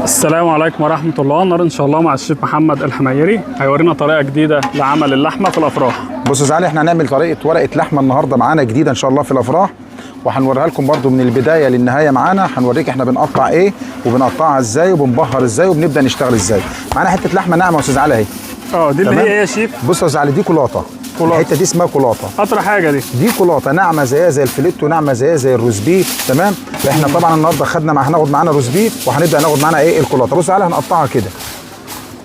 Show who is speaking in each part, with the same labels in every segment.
Speaker 1: السلام عليكم ورحمة الله. النهارده إن شاء الله مع الشيف محمد الحميري هيورينا طريقة جديدة لعمل اللحمة في الأفراح.
Speaker 2: بصوا يا زعلي، احنا هنعمل طريقة ورقة لحمة النهارده معانا جديدة إن شاء الله في الأفراح، وهنوريها لكم برده من البداية للنهاية معانا. هنوريك احنا بنقطع إيه وبنقطعها إزاي وبنبهر إزاي وبنبدأ نشتغل إزاي. معانا حتة لحمة ناعمة يا أستاذ علي أهي.
Speaker 1: دي اللي هي إيه يا شيف؟
Speaker 2: بصوا يا زعلي، دي كولاطة. الحتة دي اسمها كولاطة.
Speaker 1: أطرى حاجة دي
Speaker 2: كولاطة ناعمة زيها زي الفليتو، ناعمة زيها زي الروز بيف. تمام. احنا طبعا النهارده هناخد معانا روز بيف وهنبدأ ناخد معانا إيه الكولاطة. بصوا عليها، هنقطعها كده،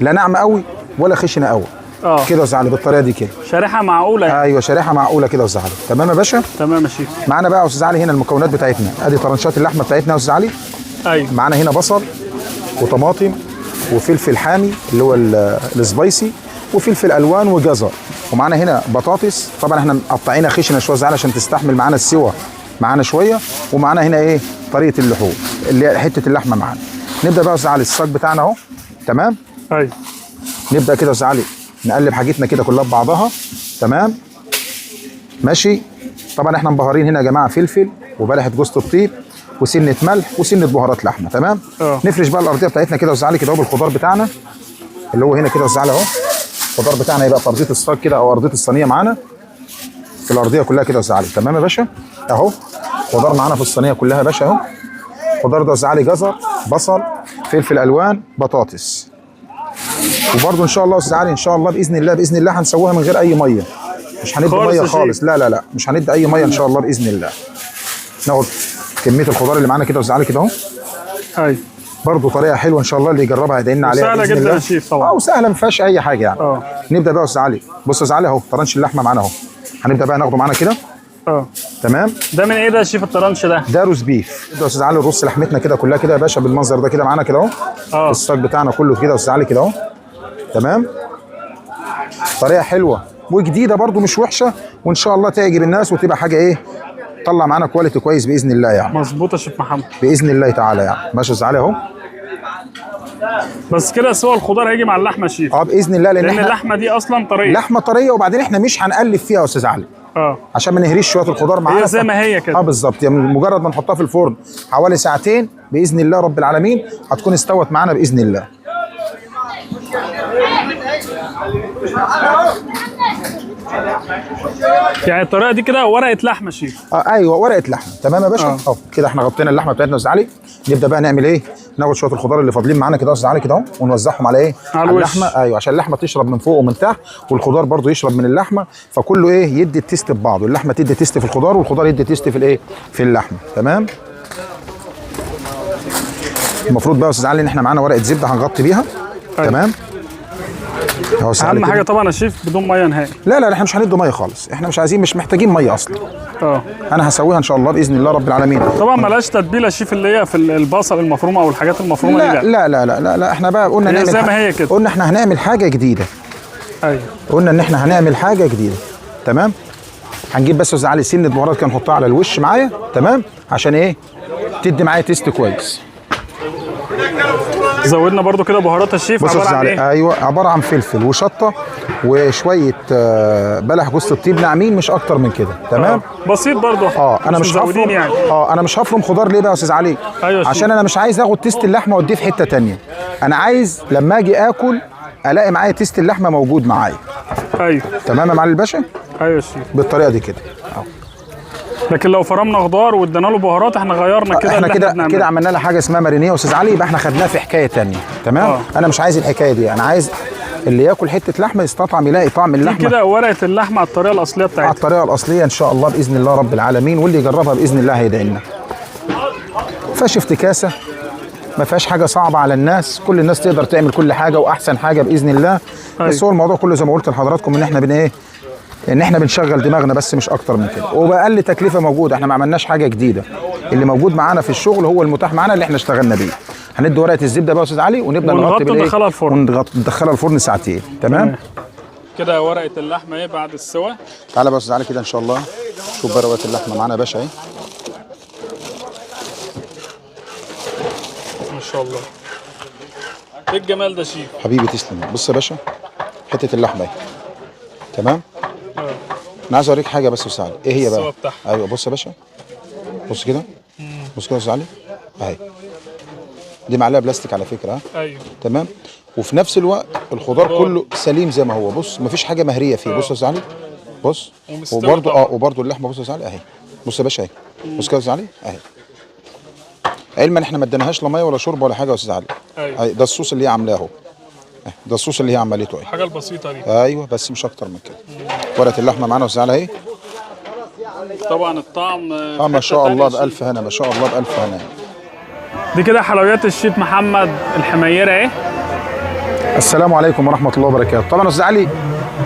Speaker 2: لا ناعمة قوي ولا خشنة قوي. كده يا زعلي بالطريقه دي كده.
Speaker 1: شريحه معقوله.
Speaker 2: ايوه شريحه معقوله كده يا استاذ علي. تمام يا باشا.
Speaker 1: تمام يا شيخ.
Speaker 2: معانا بقى يا استاذ علي هنا المكونات بتاعتنا. ادي طرنشات اللحمه بتاعتنا يا استاذ علي.
Speaker 1: ايوه.
Speaker 2: معانا هنا بصل وطماطم وفلفل حامي اللي هو السبايسي وفلفل الوان وجزر، ومعانا هنا بطاطس. طبعا احنا مقطعينها خشنه شويه زعلي عشان تستحمل معانا السوا معانا شويه. ومعانا هنا ايه طريقه اللحوم اللي هي حته اللحمه معانا. نبدا بقى يا استاذ علي الصاج بتاعنا اهو. تمام.
Speaker 1: ايوه.
Speaker 2: نبدا كده يا استاذ علي نقلب حاجتنا كده كلها ببعضها. تمام ماشي. طبعا احنا مبهرين هنا يا جماعه فلفل وبلحه جوز الطيب وسنه ملح وسنه بهارات لحمه. تمام. نفرش بقى الارضيه بتاعتنا كده يا استاذ علي كده اهو بالخضار بتاعنا اللي هو هنا كده يا استاذ علي اهو. الخضار بتاعنا يبقى في ارضيه الصاج كده او ارضيه الصينيه معانا في الارضيه كلها كده يا استاذ علي. تمام يا باشا. اهو خضار معانا في الصينيه كلها يا باشا اهو. خضار ده يا استاذ علي جزر بصل فلفل الوان بطاطس. وبرده ان شاء الله يا استاذ علي ان شاء الله باذن الله هنسويها من غير اي ميه. مش هندي ميه خالص. لا مش هندي اي ميه ان شاء الله باذن الله. ناخد كميه الخضار اللي معانا كده يا استاذ علي كده اهو.
Speaker 1: ايوه.
Speaker 2: برده طريقه حلوه ان شاء الله اللي يجربها يدعي لنا عليها.
Speaker 1: سهله جدا يا شيف طبعا.
Speaker 2: وسهله ما فيهاش اي حاجه يعني. نبدا بقى يا استاذ علي. بص يا استاذ علي اهو طرنش اللحمه معانا اهو. هنبدا بقى ناخده معانا كده. تمام.
Speaker 1: ده من ايه ده يا شيف الطرنش ده؟
Speaker 2: ده روز بيف. ده يا استاذ علي نرص لحمتنا كده كلها كده يا باشا بالمنظر ده كده معانا كده اهو. الصاج بتاعنا كله كده يا استاذ علي كده اهو. تمام. طريقه حلوه وجديده برده مش وحشه، وان شاء الله تعجب الناس وتبقى حاجه ايه طلع معانا كواليتي كويس باذن الله يعني.
Speaker 1: مظبوط يا شيف محمد
Speaker 2: باذن الله تعالى يعني. ماشي يا استاذ علي اهو.
Speaker 1: بس كده سوى الخضار هيجي مع اللحمه يا شيف.
Speaker 2: باذن الله
Speaker 1: لان اللحمه دي اصلا طريه.
Speaker 2: لحمه طريه وبعدين احنا مش هنقلب فيها يا استاذ علي. عشان ما نهريش شويه الخضار معانا.
Speaker 1: هي زي ما هي كده.
Speaker 2: بالظبط. يعني مجرد ما نحطها في الفرن حوالي ساعتين باذن الله رب العالمين هتكون استوت معانا باذن الله.
Speaker 1: يعني الطريقه دي كده ورقه لحمه شيف.
Speaker 2: ايوه ورقه لحمه. تمام يا باشا. كده احنا غطينا اللحمه بتاعتنا يا استاذ علي. نبدا بقى نعمل ايه؟ ناخد شويه الخضار اللي فاضلين معانا كده يا استاذ علي كده اهو ونوزعهم على ايه؟
Speaker 1: على
Speaker 2: اللحمه. ايوه عشان اللحمه تشرب من فوق ومن تحت والخضار برده يشرب من اللحمه، فكله ايه يدي التيست ببعضه. اللحمه تدي تيست في الخضار والخضار يدي تيست في الايه؟ في اللحمه. تمام. المفروض بقى يا استاذ علي ان احنا معانا ورقه زبده هنغطي بيها. تمام.
Speaker 1: اهم حاجه طبعا يا شيف بدون ميه نهائي.
Speaker 2: لا احنا مش هندي ميه خالص. احنا مش عايزين مش محتاجين ميه اصلا. انا هسويها ان شاء الله باذن الله رب العالمين.
Speaker 1: طبعا مالهاش تتبيله يا شيف اللي هي في البصل المفرومه او الحاجات المفرومه
Speaker 2: لا
Speaker 1: دي.
Speaker 2: لا احنا بقى قلنا نعمل
Speaker 1: زي ما هي كده.
Speaker 2: قلنا احنا هنعمل حاجه جديده.
Speaker 1: ايوه.
Speaker 2: قلنا ان احنا هنعمل حاجه جديده. تمام. هنجيب بس يا استاذ علي سنه بهارات كده نحطها على الوش معايا. تمام. عشان ايه تدي معايا تيست كويس.
Speaker 1: زودنا برضو كده بهارات الشيف.
Speaker 2: عباره عن ايه؟ ايوه عباره عن فلفل وشطه وشويه بلح جوز الطيب ناعمين مش اكتر من كده. تمام.
Speaker 1: بسيط برضو.
Speaker 2: انا مش هفرم يعني. انا مش هفرم خضار ليه بقى يا استاذ علي؟
Speaker 1: أيوة
Speaker 2: عشان انا مش عايز اخد تيست اللحمه واديه في حته ثانيه. انا عايز لما اجي اكل الاقي معايا تيست اللحمه موجود معايا.
Speaker 1: ايوه.
Speaker 2: تمام يا معالي الباشا.
Speaker 1: ايوه يا شيف.
Speaker 2: بالطريقه دي كده.
Speaker 1: لكن لو فرمنا خضار وادينا له بهارات احنا غيرنا كده.
Speaker 2: احنا كده عملنا لها حاجه اسمها مارينيه يا استاذ علي. يبقى احنا خدناها في حكايه ثانيه. تمام. انا مش عايز الحكايه دي. انا عايز اللي ياكل حته لحمه يستطعم يلاقي طعم اللحمه
Speaker 1: كده ورقه اللحمه على الطريقه الاصليه بتاعتها.
Speaker 2: على الطريقه الاصليه ان شاء الله باذن الله رب العالمين. واللي يجربها باذن الله هيدعي لنا. ما فيهاش افتكاسه، ما فيهاش حاجه صعبه على الناس. كل الناس تقدر تعمل كل حاجه واحسن حاجه باذن الله. بس هو الموضوع كله زي ما قلت لحضراتكم ان احنا ان احنا بنشغل دماغنا بس مش اكتر من كده وباقل تكلفه موجوده. احنا ما عملناش حاجه جديده. اللي موجود معانا في الشغل هو المتاح معانا اللي احنا اشتغلنا بيه. هندي ورقه الزبده بقى يا استاذ علي ونبدا نغطي بالايه
Speaker 1: وندخلها الفرن.
Speaker 2: وندخلها الفرن ساعتين. تمام.
Speaker 1: كده ورقه اللحمه ايه بعد السوا.
Speaker 2: تعالى بقى يا استاذ علي كده ان شاء الله. شوف بقى ورقه اللحمه معانا يا باشا اهي.
Speaker 1: ما شاء الله. ايه الجمال ده شيف.
Speaker 2: حبيبي تسلم. بص يا باشا حته اللحمه اهي. تمام. انا عايز اوريك حاجه بس يا استاذ علي. ايه هي بقى؟ ايوه بص يا باشا. بص كده. بص كده يا استاذ علي. اهي. دي معلقه بلاستيك على فكره ها.
Speaker 1: ايوه
Speaker 2: تمام. وفي نفس الوقت الخضار كله سليم زي ما هو. بص مفيش حاجه مهريه فيه. بص يا استاذ علي، بص. وبرده وبرده اللحمه. بص يا استاذ علي اهي. بص يا باشا اهي. بص كده يا استاذ علي اهي. علما احنا ما اديناهاش لا ميه ولا شوربه ولا حاجه يا استاذ علي.
Speaker 1: ايوه
Speaker 2: ده الصوص اللي هي عاملاه اهو. ده الصوص اللي هي عملته اهي.
Speaker 1: الحاجه البسيطه دي.
Speaker 2: ايوه بس مش اكتر من كده. ورقه اللحمه معانا يا استاذ علي اهي.
Speaker 1: طبعا الطعم
Speaker 2: ما شاء الله بألف هنا. ما شاء الله بألف هنا.
Speaker 1: دي كده حلويات الشيف محمد الحميري اهي.
Speaker 2: السلام عليكم ورحمه الله وبركاته. طبعا يا استاذ علي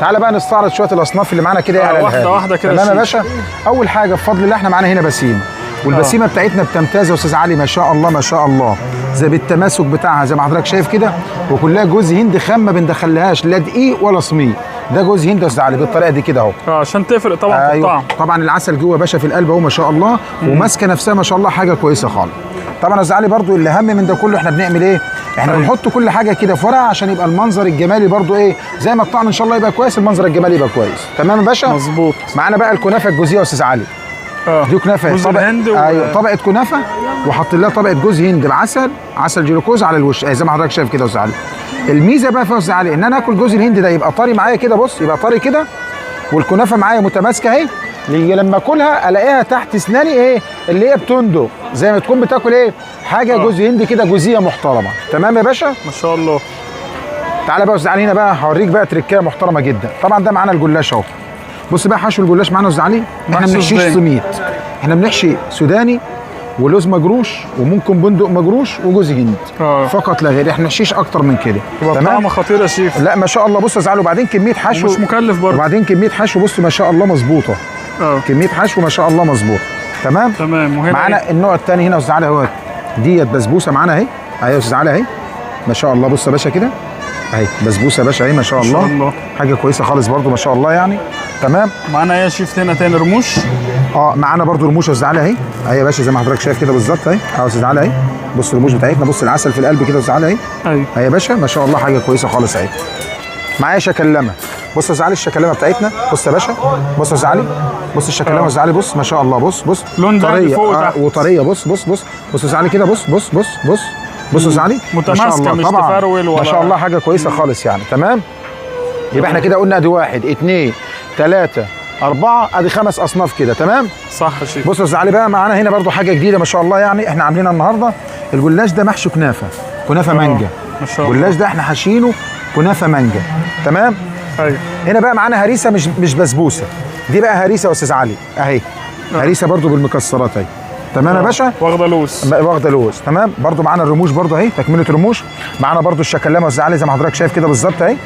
Speaker 2: تعالى بقى نستعرض شويه الاصناف اللي معانا كده على
Speaker 1: واحده واحده كده.
Speaker 2: تمام يا باشا. اول حاجه بفضل الله احنا معانا هنا بسيم، والبسيمه بتاعتنا بتمتاز يا استاذ علي ما شاء الله ما شاء الله، زي بالتماسك بتاعها زي ما حضرتك شايف كده، وكلها جوز هند خام ما بندخلهاش لا دقيق ولا سميد. ده جوز هند يا استاذ علي بالطريقه دي كده اهو.
Speaker 1: عشان تفرق طبعا في الطعم.
Speaker 2: طبعا العسل جوه يا باشا في القلب اهو ما شاء الله، وماسكه نفسها ما شاء الله حاجه كويسه خالص. طبعا يا استاذ علي برضو اللي اهم من ده كله احنا بنعمل ايه؟ احنا بنحط كل حاجه كده في ورقه عشان يبقى المنظر الجمالي برضو ايه؟ زي ما الطعم ان شاء الله يبقى كويس المنظر الجمالي يبقى كويس. تمام يا باشا؟
Speaker 1: مظبوط.
Speaker 2: معانا بقى الكنافه الجوزيه يا استاذ علي. دي كنافه
Speaker 1: جوز الهند
Speaker 2: ايوه طبقه كنافه وحط لها طبقه جوز هند بعسل، عسل جلوكوز على الوش زي ما حضرتك شايف كده يا استاذ علي. الميزه بقى في استاذ علي ان انا اكل جوز الهند ده يبقى طري معايا كده. بص يبقى طري كده، والكنافه معايا متماسكه اهي، لما اكلها الاقيها تحت اسناني ايه اللي هي بتندق زي ما تكون بتاكل ايه حاجه جوز هند كده جوزيه محترمه. تمام يا باشا
Speaker 1: ما شاء الله.
Speaker 2: تعالى بقى يا استاذ علي هنا بقى هوريك بقى تركايه محترمه جدا. طبعا ده معانا الجلاش اهو. بص بقى حشو الجلاش معانا يا استاذ علي. احنا ما بنحشيش سميد، احنا بنحشي سوداني ولوز مجروش وممكن بندق مجروش وجوز هند فقط لا غير. احنا ما بنحشيش اكتر من كده.
Speaker 1: تمام. طعم خطير يا شيف.
Speaker 2: لا ما شاء الله. بص يا استاذ علي وبعدين كميه حشو
Speaker 1: مش مكلف برضه.
Speaker 2: وبعدين كميه حشو بص ما شاء الله مظبوطه. كميه حشو ما شاء الله مظبوط. تمام.
Speaker 1: وهنا
Speaker 2: معانا النوع الثاني هنا يا استاذ علي اهوت. ديت بسبوسه معانا اهي. اهي يا استاذ علي اهي ما شاء الله. بص يا باشا كده اهي بسبوسه يا باشا اهي ما شاء الله. حاجه كويسه خالص برضو ما شاء الله يعني. تمام.
Speaker 1: معانا ايه يا شيف هنا تاني؟ رموش.
Speaker 2: معانا برضو رموش يا استاذ علي اهي. اهي يا باشا زي ما حضرتك شايف كده بالظبط اهي. يا استاذ علي اهي. بص الرموش بتاعتنا. بص العسل في القلب كده يا استاذ علي اهي. اهي يا باشا ما شاء الله حاجه كويسه خالص اهي. معايا شكلمه. بص يا استاذ علي الشكلمه بتاعتنا. بص يا باشا. بص يا استاذ علي. بص الشكلمه يا استاذ علي. بص ما شاء الله. بص
Speaker 1: لون
Speaker 2: طريه
Speaker 1: فوق وتحت
Speaker 2: وطريه. بص بص يا استاذ علي كده. بص بص يا استاذ علي
Speaker 1: متماسكه مش تفرول ولا
Speaker 2: ما شاء الله حاجه كويسه خالص يعني. تمام. يبقى احنا كده قلنا ادي 1 2 3 4 ادي 5 اصناف كده. تمام
Speaker 1: صح يا شيخ.
Speaker 2: بص يا استاذ علي بقى معانا هنا برضو حاجه جديده ما شاء الله يعني احنا عاملينها النهارده. الجلاش ده محشي كنافه مانجا.
Speaker 1: ما شاء الله.
Speaker 2: الجلاش ده احنا حاشينه كنافه مانجا. تمام.
Speaker 1: ايوه.
Speaker 2: هنا بقى معانا هريسه مش بسبوسه. دي بقى هريسه يا استاذ علي اهي. هريسه برضو بالمكسرات اهي. تمام يا باشا. واخده لوز. تمام. برضو معانا الرموش برضو اهي تكمله رموش. معانا برضو الشكلمه يا استاذ علي زي ما حضرتك شايف كده بالظبط اهي.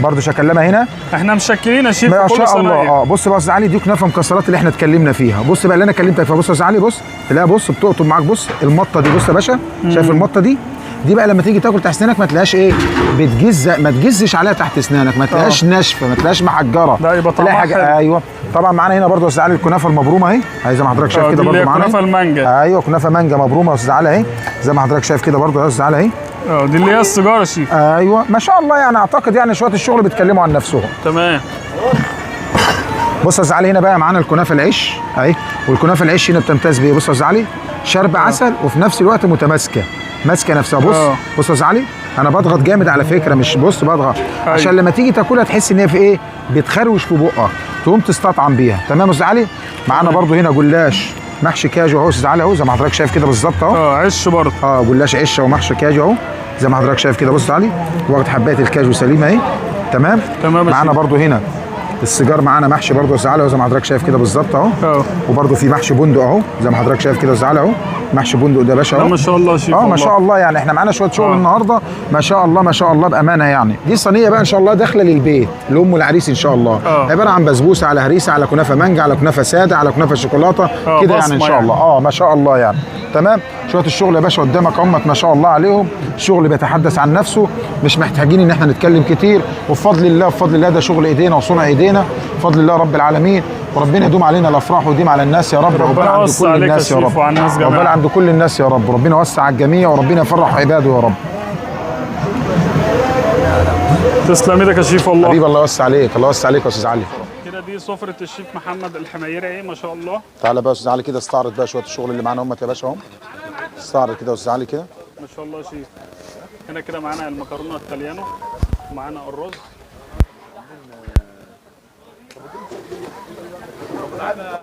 Speaker 2: برضو شكلمه هنا.
Speaker 1: احنا مشكلين يا شيف
Speaker 2: ما شاء الله. بص بقى يا استاذ علي دي كنافه مكسرات اللي احنا اتكلمنا فيها. بص بقى اللي انا كلمتك فيها. بص يا استاذ علي بص تلاقيها بص بتقطم معاك. بص المطه دي بص يا باشا. شايف المطه دي بقى لما تيجي تاكل تحت اسنانك ما تلاقيش ايه بتجز، ما تجزش عليها تحت اسنانك، ما تلاقيش ناشفه، ما تلاقيش محجره.
Speaker 1: لا يبقى طعمها
Speaker 2: حاجه. ايوه طبعا معانا هنا برضو يا استاذ علي الكنافه المبرومه اهي زي ما حضرتك شايف كده برضو معانا.
Speaker 1: كنافه المانجا.
Speaker 2: ايوه كنافه مانجا مبرومه يا استاذ علي اهي زي ما حضرتك شايف كده برضو يا استاذ علي اهي.
Speaker 1: دي اللي هي السيجاره يا شيف.
Speaker 2: ايوه ما شاء الله يعني اعتقد يعني شويه الشغل بيتكلموا عن نفسهم.
Speaker 1: تمام.
Speaker 2: بص يا استاذ علي هنا بقى معانا الكنافه العيش اهي. والكنافه العيش هنا بتمتاز بايه؟ بص يا استاذ علي شرب عسل وفي نفس الوقت متماسكه ماسكه نفسها. بص بص يا استاذ علي انا بضغط جامد على فكره مش بص بضغط عشان لما تيجي تاكلها تحس ان هي في ايه بتخروش في بقها تقوم تستطعم بيها. تمام يا استاذ علي. معانا برضو هنا جلاش محشي كاجو اهو يا استاذ علي اهو زي ما حضرتك شايف كده بالظبط اهو.
Speaker 1: عش برضه.
Speaker 2: جلاش عش ومحشي كاجو اهو زي ما حضرتك شايف كده. بص يا علي واخد حبايه الكاجو سليمه اهي. تمام. معانا برضو هنا السيجار معانا محشي برضه يا استاذ علي زي ما حضرتك شايف كده بالظبط اهو. وبرضه في محشي بندق اهو زي ما حضرتك شايف كده يا استاذ علي اهو. محشي بندق ده يا باشا اهو.
Speaker 1: ما شاء الله شيف.
Speaker 2: ما شاء الله يعني احنا معانا شويه شغل النهارده ما شاء الله ما شاء الله بامانه يعني. دي صينيه بقى ان شاء الله داخله للبيت لام العريس ان شاء الله. عباره عن بسبوسه على هريسه على كنافه مانجا على كنافه ساده على كنافه شوكولاته كده يعني ان شاء الله. ما شاء الله يعني. تمام. شويه الشغل يا باشا قدامك امك ما شاء الله عليهم. الشغل بيتحدث عن نفسه مش محتاجين ان احنا نتكلم كتير. وبفضل الله ده شغل ايدينا وصنع ايدينا بفضل الله رب العالمين. وربنا يدوم علينا الافراح ويديم على الناس يا رب.
Speaker 1: ربنا عند كل الناس يا رب.
Speaker 2: ربنا عند كل الناس يا رب. ربنا يوسع على الجميع وربنا يفرح عباده يا رب.
Speaker 1: تسلم ايدك يا شيف والله.
Speaker 2: حبيبي الله يوسع عليك. الله يوسع عليك يا استاذ علي.
Speaker 1: كده دي سفره الشيف محمد الحميري ايه ما شاء الله.
Speaker 2: تعالى بقى يا استاذ علي كده استعرض بقى شويه الشغل اللي معانا هم يا باشا اهم. استعرض كده يا استاذ علي كده
Speaker 1: ما شاء الله يا شيف. هنا كده معانا المكرونه التاليانو ومعانا الرز.